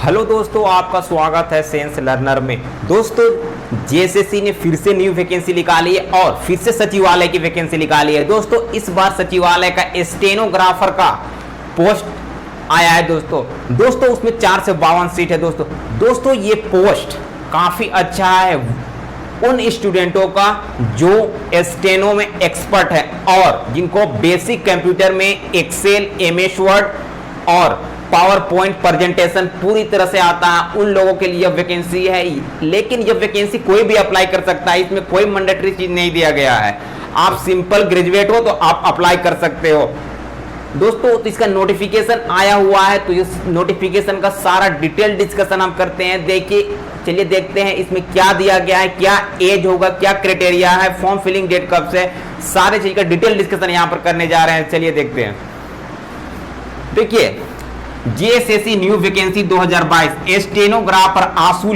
Hello दोस्तों, आपका स्वागत है साइंस लर्नर में। दोस्तों, जेएसएससी ने फिर से न्यू वैकेंसी निकाली है और फिर से सचिवालय की वैकेंसी निकाली है। दोस्तों, इस बार सचिवालय का स्टेनोग्राफर का पोस्ट आया है। दोस्तों उसमें 4 से 52 सीट है। दोस्तों ये पोस्ट काफ़ी अच्छा है उन स्टूडेंटों का जो स्टेनो में एक्सपर्ट है और जिनको बेसिक कंप्यूटर में एक्सेल, एमएस वर्ड और पावर पॉइंट प्रेजेंटेशन पूरी तरह से आता है। उन लोगों के लिए वैकेंसी है, लेकिन यह वैकेंसी कोई भी अप्लाई कर सकता है। इसमें कोई मैंडेटरी चीज नहीं दिया गया है। आप सिंपल ग्रेजुएट हो तो आप अप्लाई कर सकते हो। दोस्तों, तो इसका नोटिफिकेशन आया हुआ है, तो इस नोटिफिकेशन का सारा डिटेल डिस्कशन हम करते हैं। चलिए देखते हैं इसमें क्या दिया गया है, क्या एज होगा, क्या क्राइटेरिया है, फॉर्म फिलिंग डेट कब से, सारे चीज का डिटेल डिस्कशन यहाँ पर करने जा रहे हैं। चलिए देखते हैं। देखिए, जेएसएससी न्यू वैकेंसी 2022 स्टेनोग्राफर आशु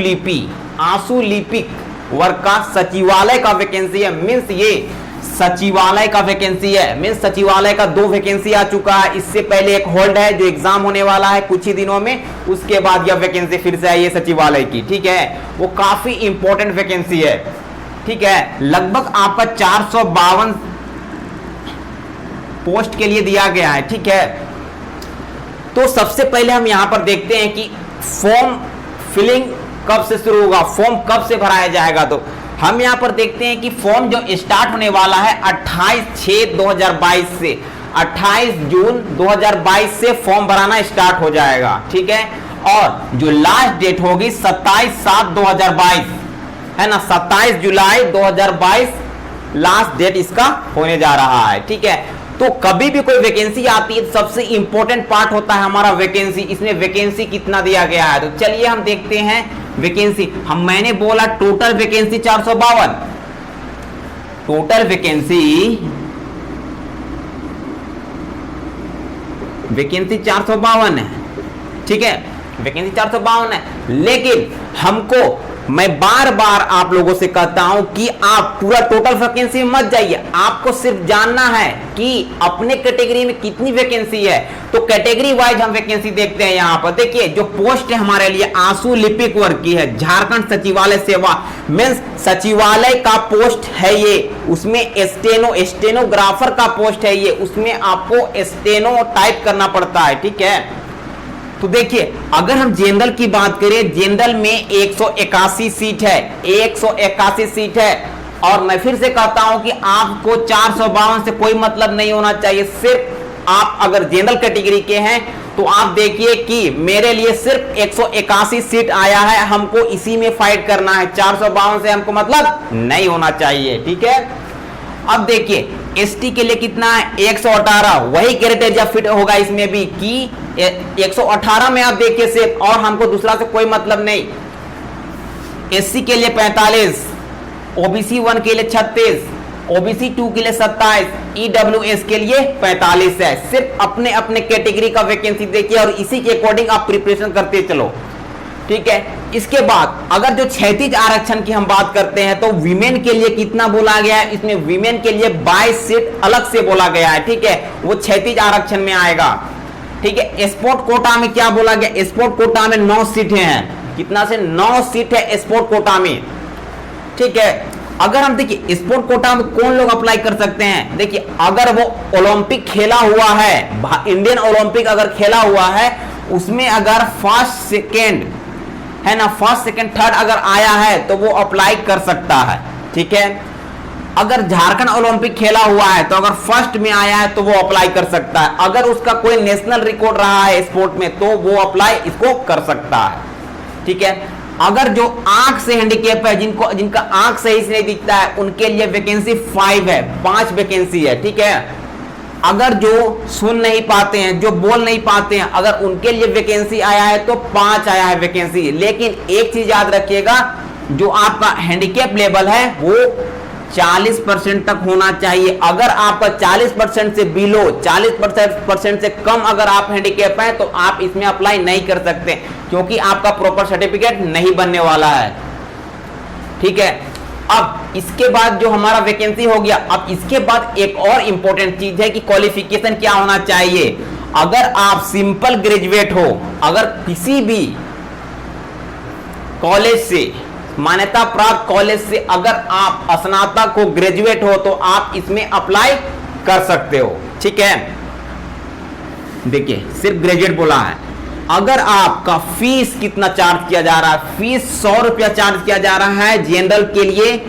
लिपिक वर्ग का सचिवालय का वैकेंसी है। मींस ये सचिवालय का वैकेंसी है। मींस सचिवालय का 2 वैकेंसी आ चुका है। इससे पहले एक होल्ड है जो एग्जाम होने वाला है कुछ ही दिनों में, उसके बाद यह वैकेंसी फिर से आई है सचिवालय की। ठीक है, वो काफी इंपॉर्टेंट वैकेंसी है। ठीक है, लगभग आपका 452 पोस्ट के लिए दिया गया है। ठीक है, तो सबसे पहले हम यहां पर देखते हैं कि फॉर्म फिलिंग कब से शुरू होगा, फॉर्म कब से भराया जाएगा। तो हम यहां पर देखते हैं कि फॉर्म जो स्टार्ट होने वाला है 28/6/2022 से 28 जून 2022 से फॉर्म भराना स्टार्ट हो जाएगा। ठीक है, और जो लास्ट डेट होगी 27/7/2022 है ना, 27 जुलाई 2022 लास्ट डेट इसका होने जा रहा है। ठीक है, तो कभी भी कोई वैकेंसी आती है तो सबसे इंपॉर्टेंट पार्ट होता है हमारा वैकेंसी। इसमें वैकेंसी कितना दिया गया है, तो चलिए हम देखते हैं वैकेंसी। मैंने बोला टोटल वैकेंसी 452, टोटल वैकेंसी 452 है। ठीक है, वैकेंसी 452 है, लेकिन हमको मैं बार बार आप लोगों से कहता हूं कि आप पूरा टोटल वैकेंसी में मत जाइए। आपको सिर्फ जानना है कि अपने कैटेगरी में कितनी वैकेंसी है। तो कैटेगरी वाइज हम वैकेंसी देखते हैं। यहां पर देखिए, जो पोस्ट है हमारे लिए आशु लिपिक वर्ग की है, झारखंड सचिवालय सेवा मींस सचिवालय का पोस्ट है ये। उसमें स्टेनोग्राफर का पोस्ट है ये, उसमें आपको स्टेनो टाइप करना पड़ता है। ठीक है, तो देखिए, अगर हम जनरल की बात करें, जनरल में 181 सीट है, 181 सीट है। और मैं फिर से कहता हूं कि आपको 452 से कोई मतलब नहीं होना चाहिए। सिर्फ आप अगर जनरल कैटेगरी के हैं तो आप देखिए कि मेरे लिए सिर्फ 181 सीट आया है, हमको इसी में फाइट करना है। 452 से हमको मतलब नहीं होना चाहिए। ठीक है, अब देखिए एसटी के लिए कितना है, 118। वही क्राइटेरिया फिट होगा इसमें भी कि 118 में आप देखिए सिर्फ, और हमको दूसरा से कोई मतलब नहीं। एससी के लिए 45, ओबीसी 1 के लिए 36, ओबीसी 2 के लिए 27, ईडब्ल्यूएस के लिए 45 है। सिर्फ अपने अपने कैटेगरी का वैकेंसी देखिए और इसी के अकॉर्डिंग आप प्रिपरेशन करते चलो। ठीक है, इसके बाद अगर जो क्षैतिज आरक्षण की हम बात करते हैं तो वीमेन के लिए कितना बोला गया है, इसमें वीमेन के लिए 22 सीट अलग से बोला गया है। ठीक है, वो क्षैतिज आरक्षण में आएगा। ठीक है, स्पोर्ट कोटा में क्या बोला गया, स्पोर्ट कोटा में 9 सीटें हैं। कितना से 9 सीट है स्पोर्ट कोटा में। ठीक है, अगर हम देखिए स्पोर्ट कोटा में कौन लोग अप्लाई कर सकते हैं, देखिए अगर वो ओलंपिक खेला हुआ है, इंडियन ओलंपिक अगर खेला हुआ है, उसमें अगर फर्स्ट सेकेंड है ना, फर्स्ट सेकंड थर्ड अगर आया है तो वो अप्लाई कर सकता है। ठीक है, अगर झारखंड ओलंपिक खेला हुआ है तो अगर फर्स्ट में आया है तो वो अप्लाई कर सकता है। अगर उसका कोई नेशनल रिकॉर्ड रहा है स्पोर्ट में तो वो अप्लाई इसको कर सकता है। ठीक है, अगर जो आंख से हैंडीकैप है, जिनका आंख सही से नहीं दिखता है, उनके लिए वैकेंसी 5 है, 5 वैकेंसी है। ठीक है, अगर जो सुन नहीं पाते हैं, जो बोल नहीं पाते हैं, अगर उनके लिए वैकेंसी आया है तो 5 आया है वैकेंसी। लेकिन एक चीज याद रखिएगा, जो आपका हैंडीकैप लेवल है वो 40% तक होना चाहिए। अगर आपका 40% से बिलो, 40% से कम अगर आप हैंडीकैप हैं तो आप इसमें अप्लाई नहीं कर सकते, क्योंकि आपका प्रॉपर सर्टिफिकेट नहीं बनने वाला है। ठीक है, अब इसके बाद जो हमारा वैकेंसी हो गया, अब इसके बाद एक और इंपॉर्टेंट चीज है कि क्वालिफिकेशन क्या होना चाहिए। अगर आप सिंपल ग्रेजुएट हो, अगर किसी भी कॉलेज से, मान्यता प्राप्त कॉलेज से अगर आप स्नातक हो, ग्रेजुएट हो, तो आप इसमें अप्लाई कर सकते हो। ठीक है, देखिए सिर्फ ग्रेजुएट बोला है। अगर आपका फीस कितना चार्ज किया जा रहा है, फीस 100 रुपया चार्ज किया जा रहा है जनरल के लिए,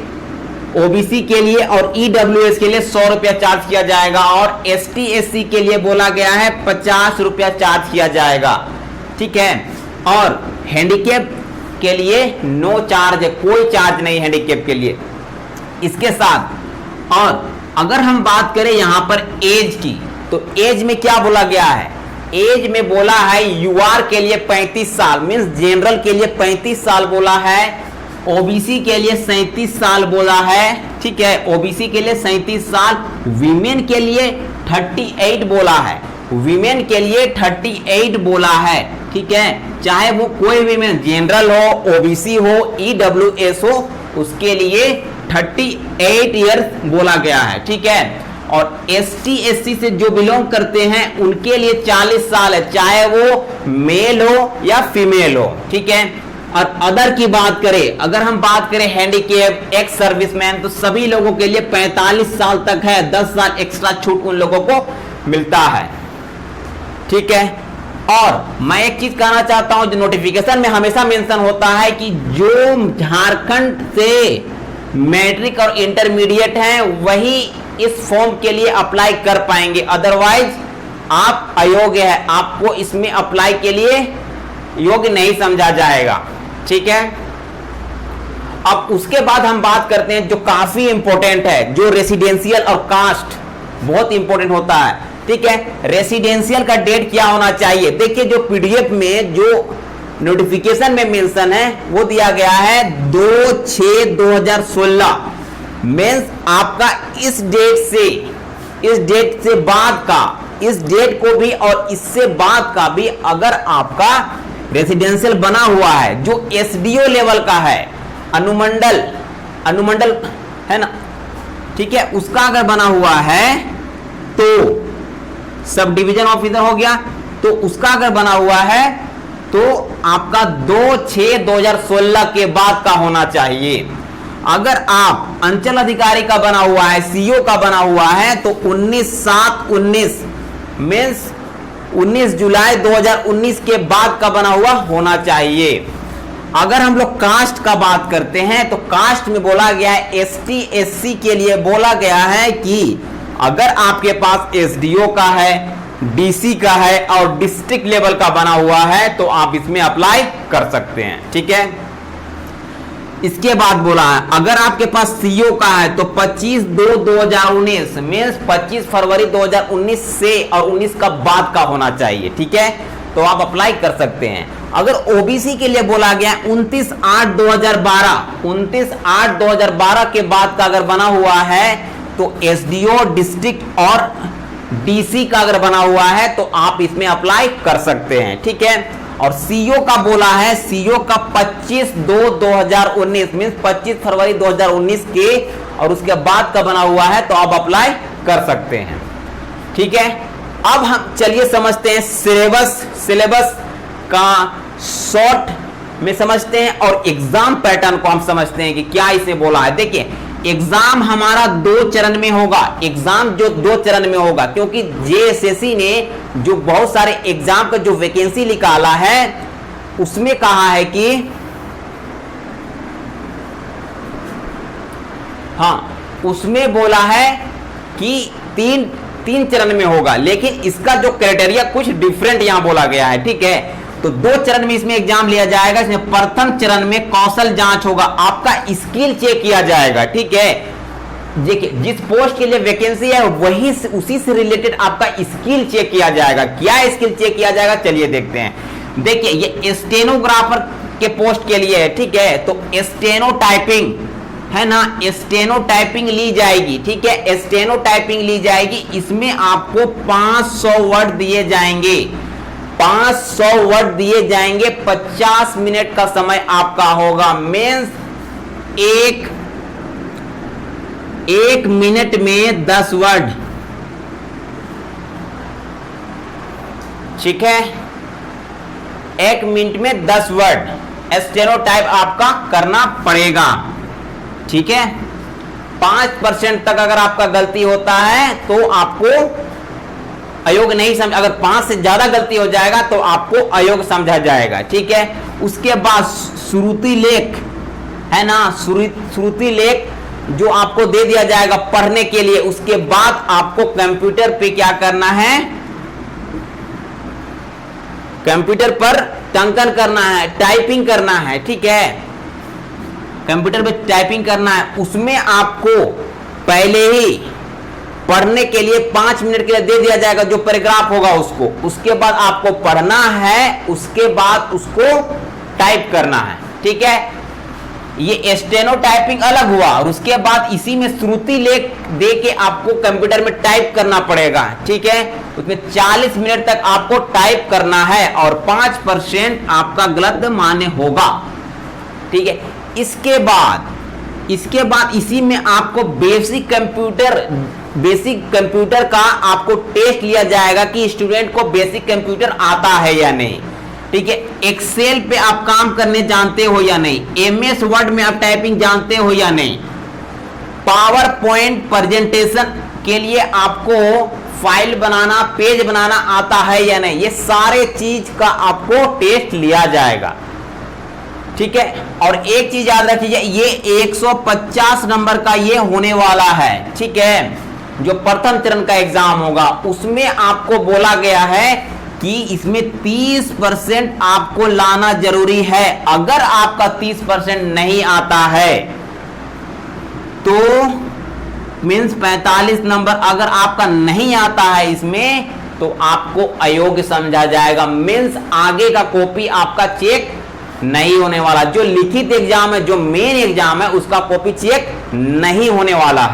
ओबीसी के लिए और ईडब्ल्यूएस के लिए 100 रुपया चार्ज किया जाएगा, और एसटी एससी के लिए बोला गया है 50 रुपया चार्ज किया जाएगा। ठीक है, और हैंडीकैप के लिए नो चार्ज है, कोई चार्ज नहीं हैंडीकैप के लिए। इसके साथ और अगर हम बात करें यहां पर एज की, तो एज में क्या बोला गया है, एज में बोला है यूआर के लिए 35 साल, मींस जनरल के लिए 35 साल बोला है, ओबीसी के लिए 37 साल बोला है। ठीक है, ओबीसी के लिए 37 साल, वीमेन के लिए 38 बोला है, वीमेन के लिए 38 बोला है। ठीक है, चाहे वो कोई वीमेन जनरल हो, ओबीसी हो, ईडब्ल्यूएस हो, उसके लिए 38 ईयर्स बोला गया है। ठीक है, और एसटी एससी से जो बिलोंग करते हैं उनके लिए 40 साल है, चाहे वो मेल हो या फीमेल हो। ठीक है, और अदर की बात करें, अगर हम बात करें हैंडीकैप, एक्स सर्विसमैन, तो सभी लोगों के लिए 45 साल तक है, 10 साल एक्स्ट्रा छूट उन लोगों को मिलता है। ठीक है, और मैं एक चीज कहना चाहता हूं, जो नोटिफिकेशन में हमेशा मेंशन होता है कि जो झारखंड से मैट्रिक और इंटरमीडिएट हैं वही इस फॉर्म के लिए अप्लाई कर पाएंगे, अदरवाइज आप अयोग्य है, आपको इसमें अप्लाई के लिए योग्य नहीं समझा जाएगा। ठीक है, अब उसके बाद हम बात करते हैं जो काफी इंपॉर्टेंट है, जो रेसिडेंशियल और कास्ट बहुत इंपॉर्टेंट होता है। ठीक है, रेसिडेंशियल का डेट क्या होना चाहिए, देखिए जो पीडीएफ में जो नोटिफिकेशन में मेंशन है वो दिया गया है 2/6/2016, मींस आपका इस डेट से बाद का, इस डेट को भी और इससे बाद का भी अगर आपका रेसिडेंशियल बना हुआ है, जो एसडीओ लेवल का है, अनुमंडल है ना, ठीक है, उसका अगर बना हुआ है तो सब डिवीजन ऑफिसर हो गया, तो उसका अगर बना हुआ है तो आपका 2/6/2016 के बाद का होना चाहिए। अगर आप अंचल अधिकारी का बना हुआ है, सीओ का बना हुआ है, तो 19/7/19 मींस 19 जुलाई 2019 के बाद का बना हुआ होना चाहिए। अगर हम लोग कास्ट का बात करते हैं तो कास्ट में बोला गया है, एसटी एससी के लिए बोला गया है कि अगर आपके पास एसडीओ का है, डीसी का है और डिस्ट्रिक्ट लेवल का बना हुआ है तो आप इसमें अप्लाई कर सकते हैं। ठीक है, इसके बाद बोला है अगर आपके पास सीओ का है तो 25/2/2019 मींस 25 फरवरी 2019 से और 19 का बाद का होना चाहिए। ठीक है, तो आप अप्लाई कर सकते हैं। अगर ओबीसी के लिए बोला गया 29/8/2012, 29/8/2012 के बाद का अगर बना हुआ है तो एसडीओ, डिस्ट्रिक्ट और डीसी का अगर बना हुआ है तो आप इसमें अप्लाई कर सकते हैं। ठीक है, और सीओ का बोला है, सीओ का 25/2/2019 मींस 25 फरवरी 2019 के और उसके बाद का बना हुआ है तो आप अप्लाई कर सकते हैं। ठीक है, अब हम चलिए समझते हैं सिलेबस का शॉर्ट में समझते हैं और एग्जाम पैटर्न को हम समझते हैं कि क्या इसे बोला है। देखिए एग्जाम हमारा 2 चरण में होगा, एग्जाम जो 2 चरण में होगा क्योंकि जेएसएससी ने जो बहुत सारे एग्जाम का जो वैकेंसी निकाला है उसमें कहा है कि उसमें बोला है कि 3 चरण में होगा, लेकिन इसका जो क्राइटेरिया कुछ डिफरेंट यहां बोला गया है। ठीक है, तो 2 चरण में इसमें एग्जाम लिया जाएगा। इसमें प्रथम चरण में कौशल जांच होगा, आपका स्किल चेक किया जाएगा। ठीक है, देखिए जिस पोस्ट के लिए वैकेंसी है वही उसी से रिलेटेड आपका स्किल चेक किया जाएगा। क्या स्किल चेक किया जाएगा चलिए देखते हैं। देखिए ये स्टेनोग्राफर के पोस्ट के लिए है। ठीक है, तो स्टेनो टाइपिंग है ना, स्टेनो टाइपिंग ली जाएगी। ठीक है, स्टेनो टाइपिंग ली जाएगी। इसमें आपको 500 वर्ड दिए जाएंगे, 500 वर्ड दिए जाएंगे। 50 मिनट का समय आपका होगा, मींस एक मिनट में 10 वर्ड। ठीक है, 1 मिनट में 10 वर्ड। स्टेनोटाइप आपका करना पड़ेगा। ठीक है, 5% तक अगर आपका गलती होता है तो आपको अयोग्य नहीं समझ, अगर 5 से ज्यादा गलती हो जाएगा तो आपको अयोग्य समझा जाएगा। ठीक है, उसके बाद श्रुति लेख है ना, श्रुति लेख जो आपको दे दिया जाएगा पढ़ने के लिए, उसके बाद आपको कंप्यूटर पे क्या करना है, कंप्यूटर पर टंकन करना है, टाइपिंग करना है। ठीक है, कंप्यूटर पे टाइपिंग करना है। उसमें आपको पहले ही पढ़ने के लिए 5 मिनट के लिए दे दिया जाएगा जो पैराग्राफ होगा उसको, उसके बाद आपको पढ़ना है, उसके बाद उसको टाइप करना है। ठीक है, ये स्टेनो टाइपिंग अलग हुआ, और उसके बाद इसी में श्रुति लेख दे के आपको कंप्यूटर में टाइप करना पड़ेगा। ठीक है, उसमें 40 मिनट तक आपको टाइप करना है और 5% आपका गलत मान्य होगा। ठीक है, इसके बाद इसी में आपको बेसिक कंप्यूटर का आपको टेस्ट लिया जाएगा कि स्टूडेंट को बेसिक कंप्यूटर आता है या नहीं। ठीक है, एक्सेल पे आप काम करने जानते हो या नहीं, एमएस वर्ड में आप टाइपिंग जानते हो या नहीं, पावर पॉइंट प्रेजेंटेशन के लिए आपको फाइल बनाना, पेज बनाना आता है या नहीं, ये सारे चीज का आपको टेस्ट लिया जाएगा। ठीक है, और एक चीज याद रखिए, ये 150 नंबर का ये होने वाला है। ठीक है, जो प्रथम चरण का एग्जाम होगा उसमें आपको बोला गया है कि इसमें 30% आपको लाना जरूरी है। अगर आपका 30% नहीं आता है तो मीन्स 45 नंबर अगर आपका नहीं आता है इसमें तो आपको अयोग्य समझा जाएगा। मीन्स आगे का कॉपी आपका चेक नहीं होने वाला। जो लिखित एग्जाम है, जो मेन एग्जाम है, उसका कॉपी चेक नहीं होने वाला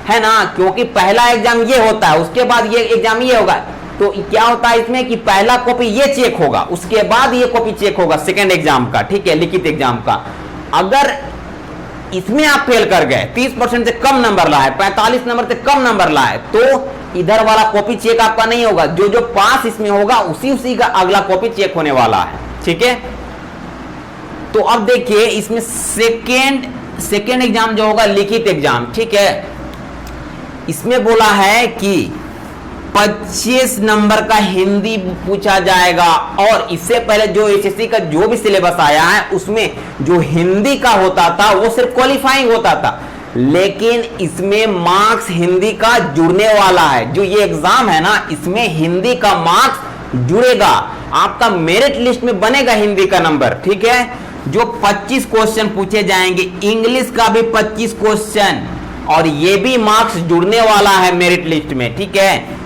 है ना, क्योंकि पहला एग्जाम ये होता है, उसके बाद ये एग्जाम ये होगा। तो क्या होता है इसमें कि पहला कॉपी ये चेक होगा, उसके बाद ये कॉपी चेक होगा सेकंड एग्जाम का। ठीक है, लिखित एग्जाम का। अगर इसमें आप फेल कर गए, 30% से कम नंबर लाए, 45 नंबर से कम नंबर लाए, तो इधर वाला कॉपी चेक आपका नहीं होगा। जो पास इसमें होगा उसी का अगला कॉपी चेक होने वाला है। ठीक है, तो अब देखिए इसमें सेकेंड एग्जाम जो होगा लिखित एग्जाम। ठीक है, इसमें बोला है कि 25 नंबर का हिंदी पूछा जाएगा, और इससे पहले जो एसएससी का जो भी सिलेबस आया है उसमें जो हिंदी का होता था वो सिर्फ क्वालिफाइंग होता था, लेकिन इसमें मार्क्स हिंदी का जुड़ने वाला है। जो ये एग्जाम है ना, इसमें हिंदी का मार्क्स जुड़ेगा, आपका मेरिट लिस्ट में बनेगा हिंदी का नंबर। ठीक है, जो 25 क्वेश्चन पूछे जाएंगे, इंग्लिश का भी 25 क्वेश्चन, और ये भी मार्क्स जुड़ने वाला है मेरिट लिस्ट में। ठीक है,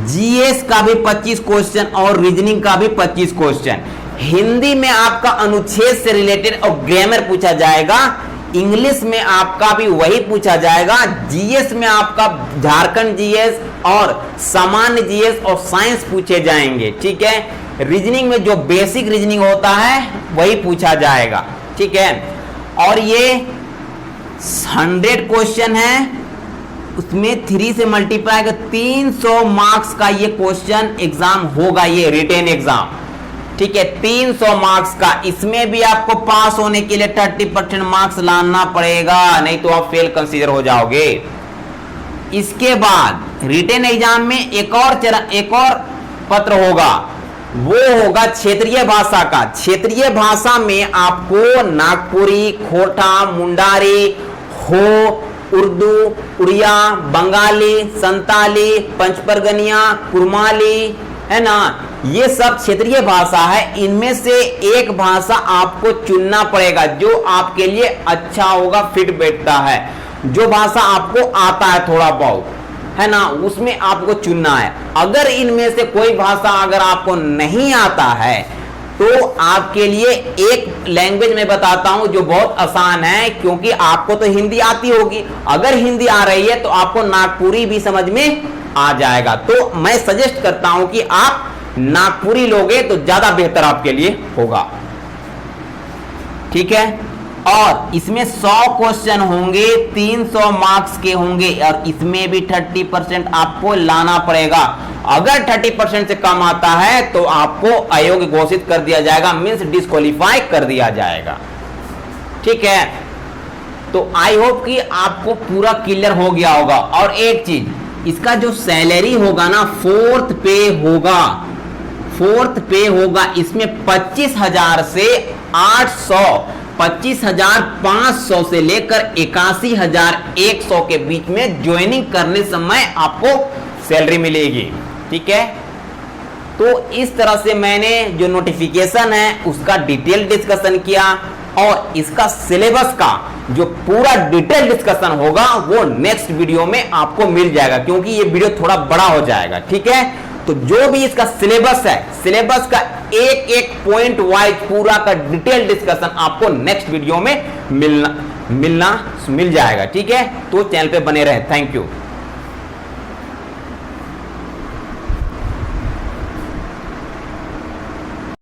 जीएस का भी 25 क्वेश्चन और रीजनिंग का भी 25 क्वेश्चन। हिंदी में आपका अनुच्छेद से रिलेटेड और ग्रामर पूछा जाएगा, इंग्लिश में आपका भी वही पूछा जाएगा, जीएस में आपका झारखंड जीएस और सामान्य जीएस और साइंस पूछे जाएंगे। ठीक है, रीजनिंग में जो बेसिक रीजनिंग होता है वही पूछा जाएगा। ठीक है, और ये 100 क्वेश्चन है, उसमें 3 से मल्टीप्लाई कर 300 मार्क्स का ये क्वेश्चन एग्जाम होगा, ये रिटेन एग्जाम। ठीक है, 300 मार्क्स का। इसमें भी आपको पास होने के लिए 30% मार्क्स लाना पड़ेगा, नहीं तो आप फेल कंसीडर हो जाओगे। इसके बाद रिटेन एग्जाम में एक और पत्र होगा, वो होगा क्षेत्रीय भाषा का। क्षेत्रीय भाषा में आपको नागपुरी, खोटा, मुंडारी, हो, उर्दू, उड़िया, बंगाली, संताली, पंचपरगनिया, कुरमाली, है ना, ये सब क्षेत्रीय भाषा है। इनमें से एक भाषा आपको चुनना पड़ेगा जो आपके लिए अच्छा होगा, फिट बैठता है, जो भाषा आपको आता है थोड़ा बहुत, है ना, उसमें आपको चुनना है। अगर इनमें से कोई भाषा अगर आपको नहीं आता है तो आपके लिए एक लैंग्वेज में बताता हूं जो बहुत आसान है, क्योंकि आपको तो हिंदी आती होगी। अगर हिंदी आ रही है तो आपको नागपुरी भी समझ में आ जाएगा। तो मैं सजेस्ट करता हूं कि आप नागपुरी लोगे तो ज्यादा बेहतर आपके लिए होगा। ठीक है, और इसमें 100 क्वेश्चन होंगे, 300 मार्क्स के होंगे, और इसमें भी 30% आपको लाना पड़ेगा। अगर 30% से कम आता है तो आपको अयोग्य घोषित कर दिया जाएगा, मींस डिस्क्वालीफाई कर दिया जाएगा। ठीक है, तो आई होप कि आपको पूरा क्लियर हो गया होगा। और एक चीज, इसका जो सैलरी होगा ना, फोर्थ पे होगा, इसमें 25,000 से 800, 25,500 से लेकर 81,100 के बीच में ज्वाइनिंग करने समय आपको सैलरी मिलेगी। ठीक है, तो इस तरह से मैंने जो नोटिफिकेशन है उसका डिटेल डिस्कशन किया, और इसका सिलेबस का जो पूरा डिटेल डिस्कशन होगा वो नेक्स्ट वीडियो में आपको मिल जाएगा, क्योंकि ये वीडियो थोड़ा बड़ा हो जाएगा। ठीक है, तो जो भी इसका सिलेबस है, सिलेबस का एक एक पॉइंट वाइज पूरा का डिटेल डिस्कशन आपको नेक्स्ट वीडियो में मिल जाएगा। ठीक है, तो चैनल पे बने रहे। Thank you.